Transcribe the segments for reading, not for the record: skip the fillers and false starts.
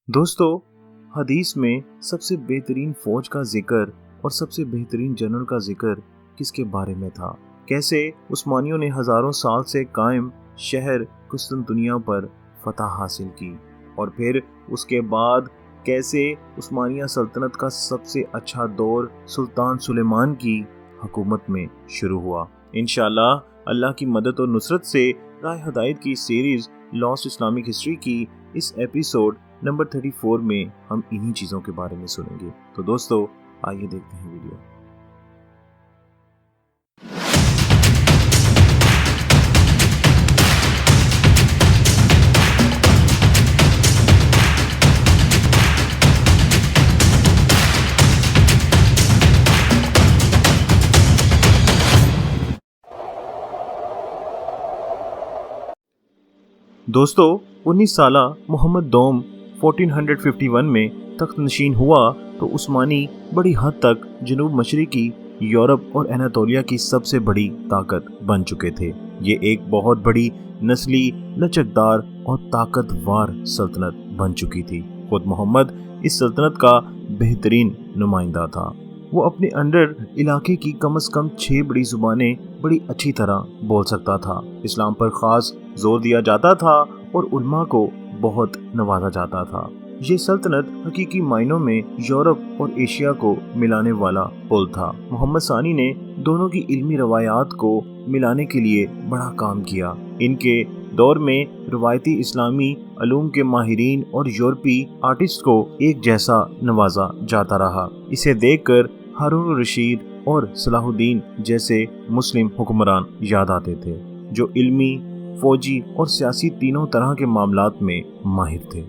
दोस्तों, हदीस में सबसे बेहतरीन फौज का जिक्र और सबसे बेहतरीन जनरल का जिक्र किसके बारे में था? कैसे उस्मानियों ने हजारों साल से कायम शहर कुस्तुनतुनिया पर फतह हासिल की और फिर उसके बाद कैसे उस्मानिया सल्तनत का सबसे अच्छा दौर सुल्तान सुलेमान की हुकूमत में शुरू हुआ। इंशाअल्लाह अल्लाह की मदद और नुसरत से राह हदायत की सीरीज लॉस्ट इस्लामिक हिस्ट्री की इस एपिसोड नंबर 34 में हम इन्हीं चीज़ों के बारे में सुनेंगे। तो दोस्तों, आइए देखते हैं वीडियो। दोस्तों, 19 साला मोहम्मद दोम 1451 में तख्त नशीन हुआ तो उस्मानी बड़ी हद तक जनूब मशरिकी यूरोप और एनातोलिया की सबसे बड़ी ताकत बन चुके थे। ये एक बहुत बड़ी नस्ली, लचकदार और ताकतवर सल्तनत बन चुकी थी। खुद मोहम्मद इस सल्तनत का बेहतरीन नुमाइंदा था। वो अपने अंडर इलाके की कम से कम 6 बड़ी जुबानें बड़ी अच्छी तरह बोल सकता था। इस्लाम पर ख़ास जोर दिया जाता था और उल्मा को बहुत नवाजा जाता था। ये सल्तनत हकीकी मायनों में यूरोप और एशिया को मिलाने वाला पुल था। मोहम्मद सानी ने दोनों की इल्मी रवायात को मिलाने के लिए बड़ा काम किया। इनके दौर में रवायती इस्लामी अलूम के माहिरीन और यूरोपी आर्टिस्ट को एक जैसा नवाजा जाता रहा। इसे देखकर हारून रशीद और सलाहुद्दीन जैसे मुस्लिम हुक्मरान याद आते थे, जो इल्मी, फौजी और सियासी तीनों तरह के मामलात में माहिर थे।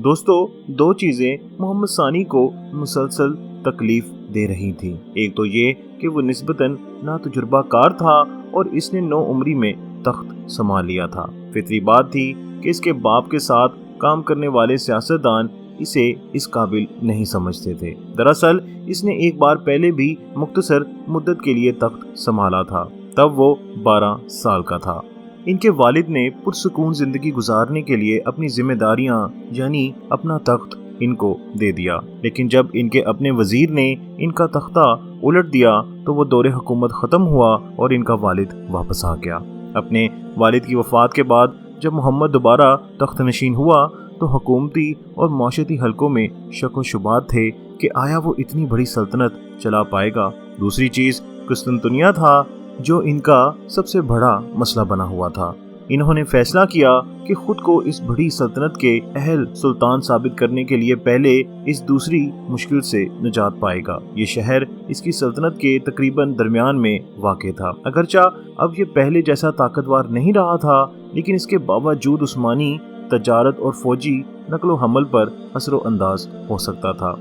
दोस्तों, दो चीज़ें मोहम्मद सानी को मुसलसल तकलीफ दे रही थी। एक तो ये कि वो निस्बतन नातजुर्बाकार था और इसने 9 उम्री में तख्त संभाल लिया था। फितरी बात थी कि इसके बाप के साथ काम करने वाले सियासतदान इसे इस काबिल नहीं समझते थे। दरअसल इसने एक बार पहले भी मुख्तसर मुद्दत के लिए तख्त संभाला था, तब वो 12 साल का था। इनके वालिद ने पुरसुकून जिंदगी गुजारने के लिए अपनी जिम्मेदारियां यानी अपना तख्त इनको दे दिया, लेकिन जब इनके अपने वजीर ने इनका तख्ता उलट दिया तो वो दौरे हुकूमत ख़त्म हुआ और इनका वालिद वापस आ गया। अपने वालिद की वफ़ात के बाद जब मोहम्मद दोबारा तख्त नशीन हुआ तो हुकूमती और माशरती हलकों में शक व शुबात थे कि आया वो इतनी बड़ी सल्तनत चला पाएगा। दूसरी चीज़ कुस्तुनतुनिया था, जो इनका सबसे बड़ा मसला बना हुआ था। इन्होंने फैसला किया कि खुद को इस बड़ी सल्तनत के अहल सुल्तान साबित करने के लिए पहले इस दूसरी मुश्किल से निजात पाएगा। ये शहर इसकी सल्तनत के तकरीबन दरमियान में वाक़ था। अगरचा अब ये पहले जैसा ताकतवर नहीं रहा था, लेकिन इसके बावजूद उस्मानी तजारत और फौजी नकलो हमल पर असरो अंदाज हो सकता था।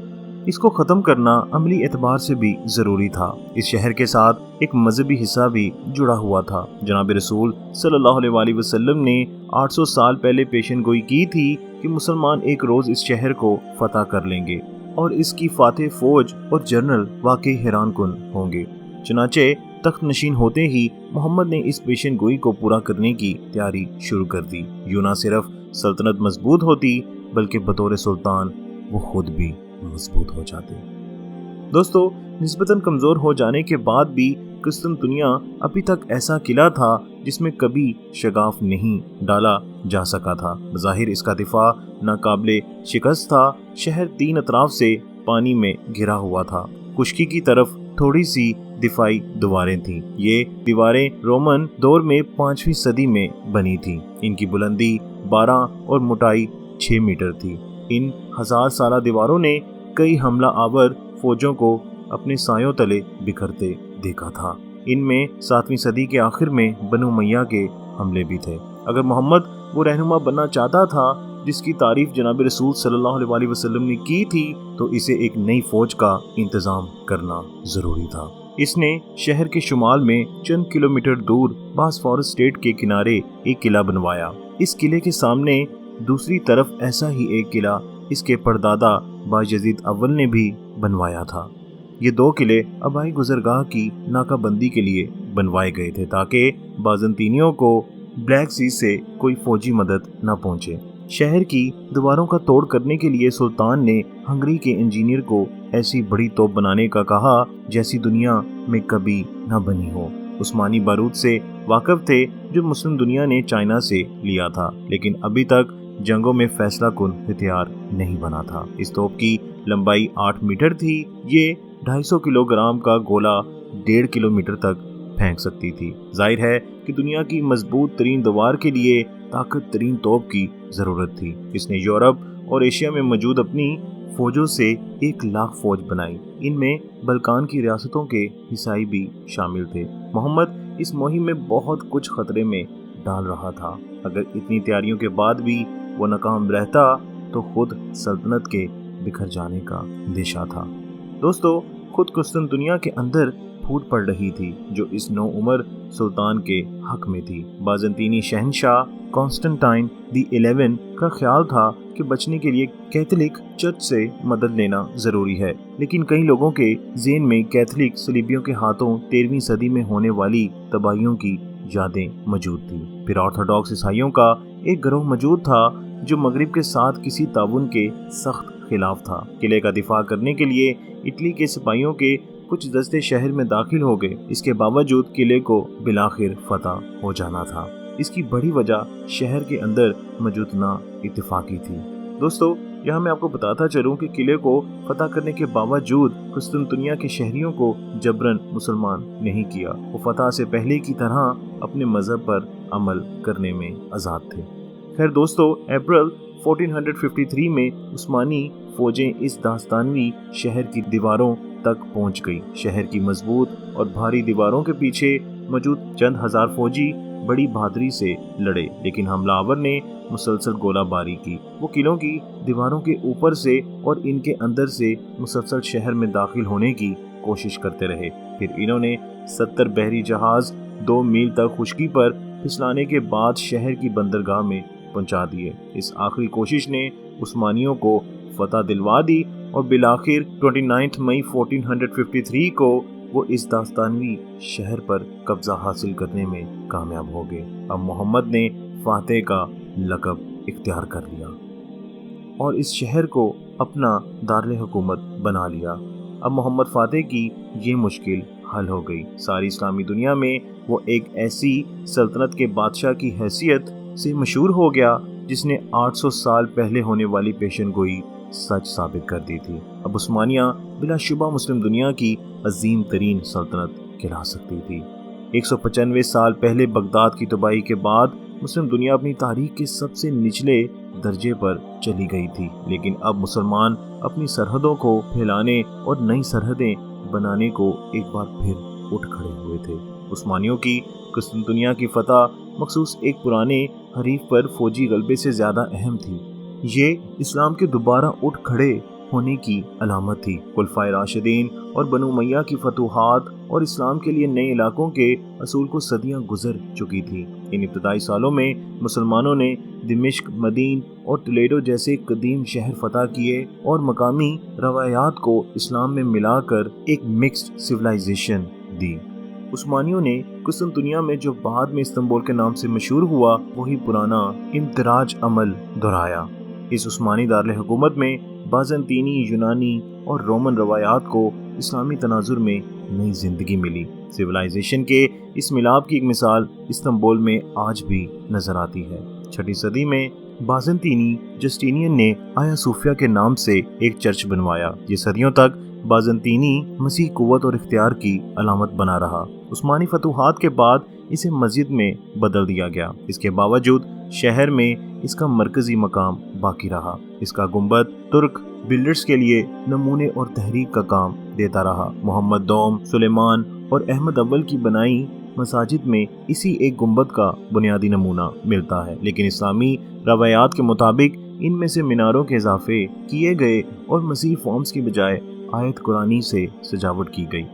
इसको ख़त्म करना अमली एतबार से भी ज़रूरी था। इस शहर के साथ एक मजहबी हिस्सा भी जुड़ा हुआ था। जनाब रसूल सल्लल्लाहु अलैहि वसल्लम ने 800 साल पहले पेशन गोई की थी कि मुसलमान एक रोज़ इस शहर को फतह कर लेंगे और इसकी फातेह फौज और जनरल वाकई हैरान कुन होंगे। चुनाचे तख्त नशीन होते ही मोहम्मद ने इस पेशन गोई को पूरा करने की तैयारी शुरू कर दी। यूं न सिर्फ सल्तनत मजबूत होती बल्कि बतौर सुल्तान वो खुद भी मजबूत हो जाते। दोस्तों, निस्बतन कमज़ोर हो जाने के बाद भी कुस्तुनतुनिया अभी तक ऐसा किला था जिसमें कभी शगाफ नहीं डाला जा सका था। ज़ाहिर इसका दिफा नाकाबिले शिकस्त था। शहर 3 अतराफ से पानी में घिरा हुआ था। खुश्की की तरफ थोड़ी सी दिफाई दीवारें थीं। ये दीवारें रोमन दौर में 5वीं सदी में बनी थीं। इनकी बुलंदी 12 और मोटाई 6 मीटर थी। इन 1000 साला दीवारों ने कई हमला आवर फौजों को अपने सायों तले बिखरते देखा था। इनमें 7वीं सदी के आखिर में बनु उमय्या के हमले भी थे। अगर मोहम्मद वो रहनुमा बनना चाहता था जिसकी तारीफ जनाब रसूल सल्लल्लाहु अलैहि वसल्लम ने की थी, तो इसे एक नई फौज का इंतजाम करना जरूरी था। इसने शहर के शुमाल में चंद किलोमीटर दूर बासफोरस स्टेट के किनारे एक किला बनवाया। इस किले के सामने दूसरी तरफ ऐसा ही एक किला इसके परदादा बायजीद अव्वल ने भी बनवाया था। ये 2 किले अबाई गुजरगाह की नाकाबंदी के लिए बनवाए गए थे ताकि बाज़ंतीनियों को ब्लैक सी से कोई फौजी मदद न पहुंचे। शहर की दीवारों का तोड़ करने के लिए सुल्तान ने हंगरी के इंजीनियर को ऐसी बड़ी तोप बनाने का कहा जैसी दुनिया में कभी न बनी हो। उस्मानी बारूद से वाकिफ थे जो मुस्लिम दुनिया ने चाइना से लिया था, लेकिन अभी तक जंगों में फैसला कुन हथियार नहीं बना था। इस तोप की लंबाई 8 मीटर थी। ये 250 किलोग्राम का गोला 1.5 किलोमीटर तक फेंक सकती थी। जाहिर है कि दुनिया की मजबूत तरीन दीवार के लिए ताकत तरीन तोप की जरूरत थी। इसने यूरोप और एशिया में मौजूद अपनी फौजों से 1 लाख फौज बनाई। इनमें बल्कान की रियासतों के ईसाई भी शामिल थे। मोहम्मद इस मुहिम में बहुत कुछ खतरे में डाल रहा था। अगर इतनी तैयारियों के बाद भी वो नाकाम रहता तो खुद सल्तनत के बिखर जाने का अंदेशा था। दोस्तों, खुद कुस्तुनतुनिया के अंदर फूट पड़ रही थी जो इस नौ उम्र सुल्तान के हक में थी। बाज़ंतीनी शहंशाह कॉन्स्टेंटाइन दी 11 का ख्याल था कि बचने के लिए कैथोलिक चर्च से मदद लेना जरूरी है, लेकिन कई लोगों के ज़हन में कैथोलिक सलीबियों के हाथों 13वीं सदी में होने वाली तबाहियों की यादें मौजूद थी। फिर ऑर्थोडॉक्स ईसाइयों का एक गिरोह मौजूद था जो मगरिब के साथ किसी ताउन के सख्त खिलाफ था। किले का दिफा करने के लिए इटली के सिपाहियों के कुछ दस्ते शहर में दाखिल हो गए। इसके बावजूद किले को बिलाखिर फतह हो जाना था। इसकी बड़ी वजह शहर के अंदर मौजूद ना इत्तेफाकी थी। दोस्तों, यहाँ मैं आपको बताता चलूं कि किले को फतह करने के बावजूद कुस्तुनतुनिया के शहरियों को जबरन मुसलमान नहीं किया। वो फतह से पहले की तरह अपने मजहब पर अमल करने में आज़ाद थे। खैर दोस्तों, अप्रैल 1453 में उस्मानी फौजें इस दास्तानवी शहर की दीवारों तक पहुंच गई। शहर की मजबूत और भारी दीवारों के पीछे मौजूद चंद हजार फौजी बड़ी बहादुरी से लड़े, लेकिन हमलावर ने मुसलसल गोलाबारी की। वो किलों की दीवारों के ऊपर से और इनके अंदर से मुसलसल शहर में दाखिल होने की कोशिश करते रहे। फिर इन्होंने 70 बहरी जहाज 2 मील तक खुश्की पर फिसलाने के बाद शहर की बंदरगाह में पहुंचा दिए। इस आखिरी कोशिश ने उस्मानियों को फतह दिलवा दी और बिलाखिर 29 मई 1453 को वो इस दास्तानवी शहर पर कब्जा हासिल करने में कामयाब हो गए। अब मोहम्मद ने फातेह का लक़ब इख्तियार कर लिया और इस शहर को अपना दारुल हुकूमत बना लिया। अब मोहम्मद फातेह की ये मुश्किल हल हो गई। सारी इस्लामी दुनिया में वो एक ऐसी सल्तनत के बादशाह की हैसियत से मशहूर हो गया जिसने 800 साल पहले होने वाली पेशन गोई सच साबित कर दी थी। अब उस्मानिया बिलाशुबा मुस्लिम दुनिया की अजीम तरीन सल्तनत कहला सकती थी। 195 साल पहले बगदाद की तबाही के बाद मुस्लिम दुनिया अपनी तारीख के सबसे निचले दर्जे पर चली गई थी, लेकिन अब मुसलमान अपनी सरहदों को फैलाने और नई सरहदें बनाने को एक बार फिर उठ खड़े हुए थे। उस्मानियों की कुस्तुनतुनिया की फतह मखसूस एक पुराने हरीफ पर फौजी गलबे से ज़्यादा अहम थी। ये इस्लाम के दोबारा उठ खड़े होने की अलामत थी। खुलफाए राशिदीन और बनु उमय्या की फतूहात और इस्लाम के लिए नए इलाकों के असूल को सदियां गुजर चुकी थी। इन इब्तदाई सालों में मुसलमानों ने दिमिश्क, मदीन और टोलेडो जैसे कदीम शहर फतह किए और मकामी रवायात को इस्लाम में मिलाकर एक मिक्स्ड सिविलाइजेशन दी। उस्मानियों ने कुस्तुनतुनिया में जो बाद में इस्तांबुल के नाम से मशहूर हुआ, वही पुराना इम्तिराज अमल दोहराया। इस उस्मानी दारुल हुकूमत में बाज़ंतीनी, यूनानी और रोमन रवायात को इस्लामी तनाजुर में नई जिंदगी मिली। सिविलाइजेशन के इस मिलाप की एक मिसाल इस्तांबुल में आज भी नजर आती है। 6वीं सदी में बाज़ंतीनी जस्टिनियन ने आया सूफिया के नाम से एक चर्च बनवाया। ये सदियों तक बाज़ंतीनी मसीह कुव्वत और इख्तियार की अलामत बना रहा। उस्मानी फतूहात के बाद इसे मस्जिद में बदल दिया गया। इसके बावजूद शहर में इसका मरकजी मकाम बाकी रहा। इसका गुंबद तुर्क बिल्डर्स के लिए नमूने और तहरीक का काम देता रहा। मोहम्मद दोम, सुलेमान और अहमद अव्वल की बनाई मसाजिद में इसी एक गुंबद का बुनियादी नमूना मिलता है, लेकिन इस्लामी रवायात के मुताबिक इनमें से मीनारों के इजाफे किए गए और मसीह फॉर्म्स की बजाय आयत कुरानी से सजावट की गई।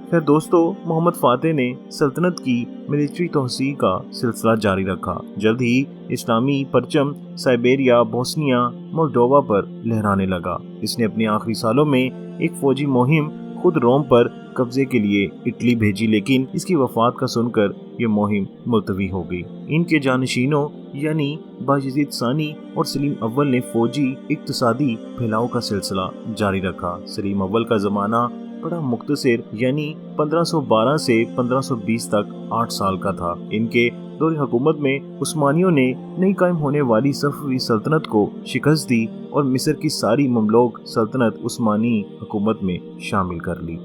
खैर दोस्तों, मोहम्मद फातेह ने सल्तनत की मिलिट्री तोसीह का सिलसिला जारी रखा। जल्द ही इस्लामी परचम साइबेरिया, बोस्निया, मोल्डोवा पर लहराने लगा। इसने अपने आखिरी सालों में एक फौजी मुहिम خود روم پر قبضے کے لیے اٹلی بھیجی، لیکن اس کی وفات کا سن کر یہ مہم ملتوی ہو گئی۔ ان کے جانشینوں یعنی باجزید ثانی اور سلیم اول نے فوجی اقتصادی پھیلاؤ کا سلسلہ جاری رکھا۔ سلیم اول کا زمانہ بڑا مختصر یعنی 1512 سے 1520 تک 8 سال کا تھا۔ ان کے دور حکومت میں عثمانیوں نے نئی قائم ہونے والی صفوی سلطنت کو شکست دی اور مصر کی ساری مملوک سلطنت عثمانی حکومت میں شامل کر لی۔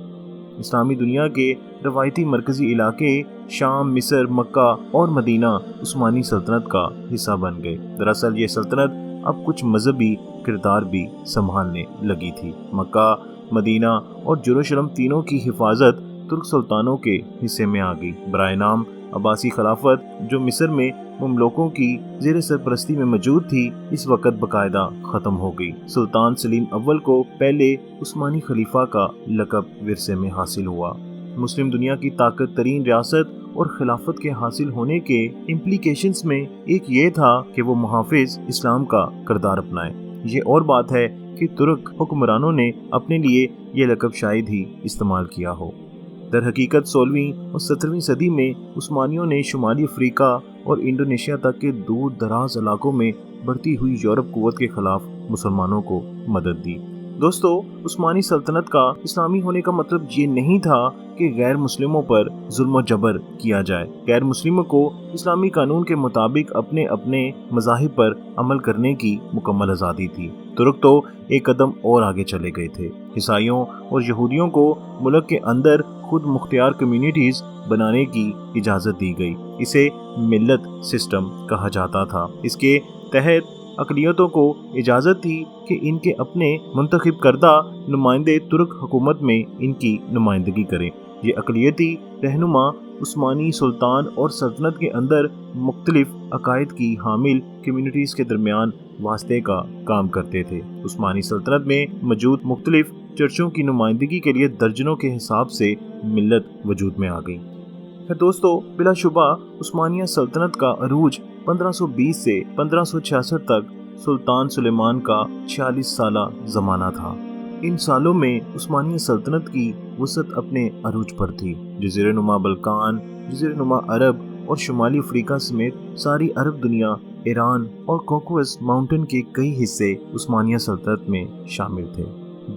اسلامی دنیا کے روایتی مرکزی علاقے شام، مصر، مکہ اور مدینہ عثمانی سلطنت کا حصہ بن گئے۔ دراصل یہ سلطنت اب کچھ مذہبی کردار بھی سنبھالنے لگی تھی۔ مکہ، مدینہ اور یروشلم تینوں کی حفاظت ترک سلطانوں کے حصے میں آ گئی۔ برائے نام عباسی خلافت جو مصر میں مملوکوں کی زیر سرپرستی میں موجود تھی، اس وقت باقاعدہ ختم ہو گئی۔ سلطان سلیم اول کو پہلے عثمانی خلیفہ کا لقب ورثے میں حاصل ہوا۔ مسلم دنیا کی طاقت ترین ریاست اور خلافت کے حاصل ہونے کے امپلیکیشنز میں ایک یہ تھا کہ وہ محافظ اسلام کا کردار اپنائے۔ یہ اور بات ہے کہ ترک حکمرانوں نے اپنے لیے یہ لقب شاید ہی استعمال کیا ہو۔ در حقیقت 16ویں اور 17ویں صدی میں عثمانیوں نے شمالی افریقہ اور انڈونیشیا تک کے دور دراز علاقوں میں بڑھتی ہوئی یورپ قوت کے خلاف مسلمانوں کو مدد دی۔ دوستو، عثمانی سلطنت کا اسلامی ہونے کا مطلب یہ نہیں تھا کہ غیر مسلموں پر ظلم و جبر کیا جائے۔ غیر مسلموں کو اسلامی قانون کے مطابق اپنے اپنے مذاہب پر عمل کرنے کی مکمل آزادی تھی۔ ترک تو ایک قدم اور آگے چلے گئے تھے۔ عیسائیوں اور یہودیوں کو ملک کے اندر خود مختار کمیونٹیز بنانے کی اجازت دی گئی۔ اسے ملت سسٹم کہا جاتا تھا۔ اس کے تحت اقلیتوں کو اجازت تھی کہ ان کے اپنے منتخب کردہ نمائندے ترک حکومت میں ان کی نمائندگی کریں۔ یہ اقلیتی رہنما عثمانی سلطان اور سلطنت کے اندر مختلف عقائد کی حامل کمیونٹیز کے درمیان واسطے کا کام کرتے تھے۔ عثمانی سلطنت میں موجود مختلف چرچوں کی نمائندگی کے لیے درجنوں کے حساب سے ملت وجود میں آ گئی۔ پھر دوستو، بلا شبہ عثمانیہ سلطنت کا عروج 1520 سے 1566 تک سلطان سلیمان کا 46 سالہ زمانہ تھا۔ ان سالوں میں عثمانیہ سلطنت کی وسعت اپنے عروج پر تھی۔ جزیرہ نما بلقان، جزیرہ نما عرب اور شمالی افریقہ سمیت ساری عرب دنیا، ایران اور کوکوس ماؤنٹین کے کئی حصے عثمانیہ سلطنت میں شامل تھے۔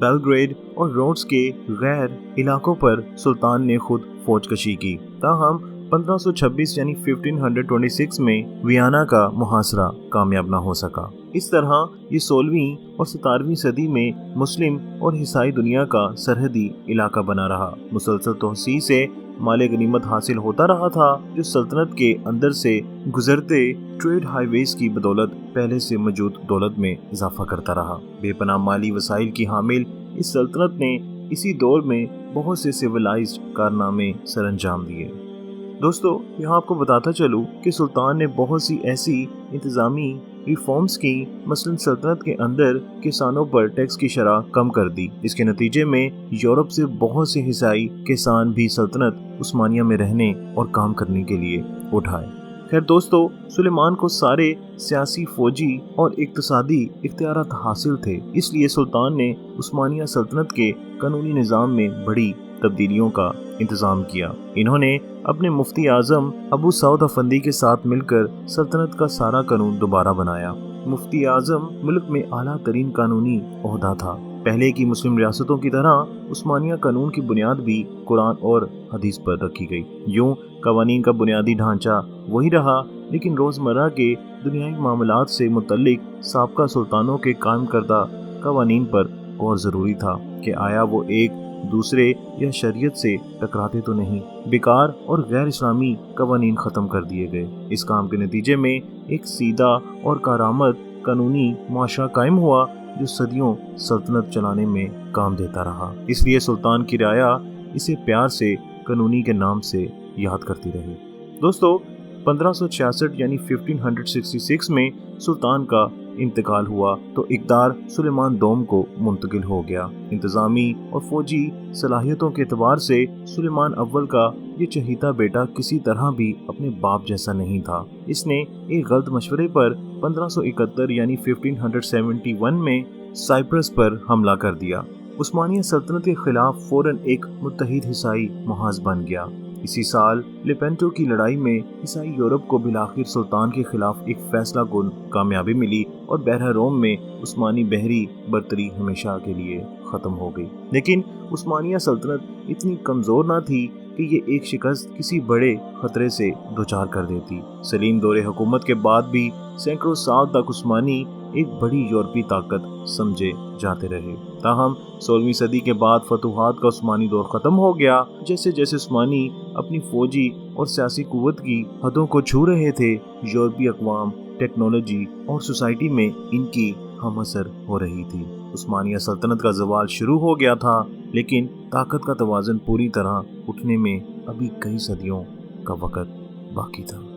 بیلگریڈ اور روڈس کے غیر علاقوں پر سلطان نے خود فوج کشی کی، تاہم 1526 یعنی 1526 میں ویانا کا محاصرہ کامیاب نہ ہو سکا۔ اس طرح یہ 16ویں اور 17ویں صدی میں مسلم اور عیسائی دنیا کا سرحدی علاقہ بنا رہا۔ مسلسل توسیع سے مال غنیمت حاصل ہوتا رہا تھا، جو سلطنت کے اندر سے گزرتے ٹریڈ ہائی ویز کی بدولت پہلے سے موجود دولت میں اضافہ کرتا رہا۔ بے پناہ مالی وسائل کی حامل اس سلطنت نے اسی دور میں بہت سے سیولائزڈ کارنامے سر انجام دیے۔ دوستو، یہاں آپ کو بتاتا چلوں کہ سلطان نے بہت سی ایسی انتظامی ریفارمز کی، مثلا سلطنت کے اندر کسانوں پر ٹیکس کی شرح کم کر دی۔ اس کے نتیجے میں یورپ سے بہت سے عیسائی کسان بھی سلطنت عثمانیہ میں رہنے اور کام کرنے کے لیے اٹھائے۔ خیر دوستو، سلیمان کو سارے سیاسی، فوجی اور اقتصادی اختیارات حاصل تھے، اس لیے سلطان نے عثمانیہ سلطنت کے قانونی نظام میں بڑی تبدیلیوں کا انتظام کیا۔ انہوں نے اپنے مفتی اعظم ابو سعود افندی کے ساتھ مل کر سلطنت کا سارا قانون دوبارہ بنایا۔ مفتی اعظم ملک میں اعلیٰ ترین قانونی عہدہ تھا۔ پہلے کی مسلم ریاستوں کی طرح عثمانیہ قانون کی بنیاد بھی قرآن اور حدیث پر رکھی گئی۔ یوں قوانین کا بنیادی ڈھانچہ وہی رہا، لیکن روزمرہ کے دنیائی معاملات سے متعلق سابقہ سلطانوں کے قائم کردہ قوانین پر غور ضروری تھا کہ آیا وہ ایک دوسرے یا شریعت سے ٹکراتے تو نہیں۔ بیکار اور غیر اسلامی قوانین ختم کر دیے گئے۔ اس کام کے نتیجے میں ایک سیدھا اور کارآمد قانونی معاشرہ قائم ہوا جو صدیوں سلطنت چلانے میں کام دیتا رہا۔ اس لیے سلطان کی رعایا اسے پیار سے قانونی کے نام سے یاد کرتی رہی۔ دوستو، 1566 یعنی 1566 میں سلطان کا انتقال ہوا تو اقتدار سلیمان دوم کو منتقل ہو گیا۔ انتظامی اور فوجی صلاحیتوں کے اعتبار سے سلیمان اول کا یہ چہیتا بیٹا کسی طرح بھی اپنے باپ جیسا نہیں تھا۔ اس نے ایک غلط مشورے پر 1571 یعنی 1571 میں سائپرس پر حملہ کر دیا۔ عثمانیہ سلطنت کے خلاف فوراً ایک متحد عیسائی محاذ بن گیا۔ اسی سال لیپینٹو کی لڑائی میں عیسائی یورپ کو بالآخر سلطان کے خلاف ایک فیصلہ کن کامیابی ملی اور بحیرہ روم میں عثمانی بحری برتری ہمیشہ کے لیے ختم ہو گئی۔ لیکن عثمانیہ سلطنت اتنی کمزور نہ تھی کہ یہ ایک شکست کسی بڑے خطرے سے دوچار کر دیتی۔ سلیم دور حکومت کے بعد بھی سینکڑوں سال تک عثمانی ایک بڑی یورپی طاقت سمجھے جاتے رہے۔ تاہم 16ویں صدی کے بعد فتوحات کا عثمانی دور ختم ہو گیا۔ جیسے جیسے عثمانی اپنی فوجی اور سیاسی قوت کی حدوں کو چھو رہے تھے، یورپی اقوام، ٹیکنالوجی اور سوسائٹی میں ان کی ہم اثر ہو رہی تھی۔ عثمانیہ سلطنت کا زوال شروع ہو گیا تھا، لیکن طاقت کا توازن پوری طرح اٹھنے میں ابھی کئی صدیوں کا وقت باقی تھا۔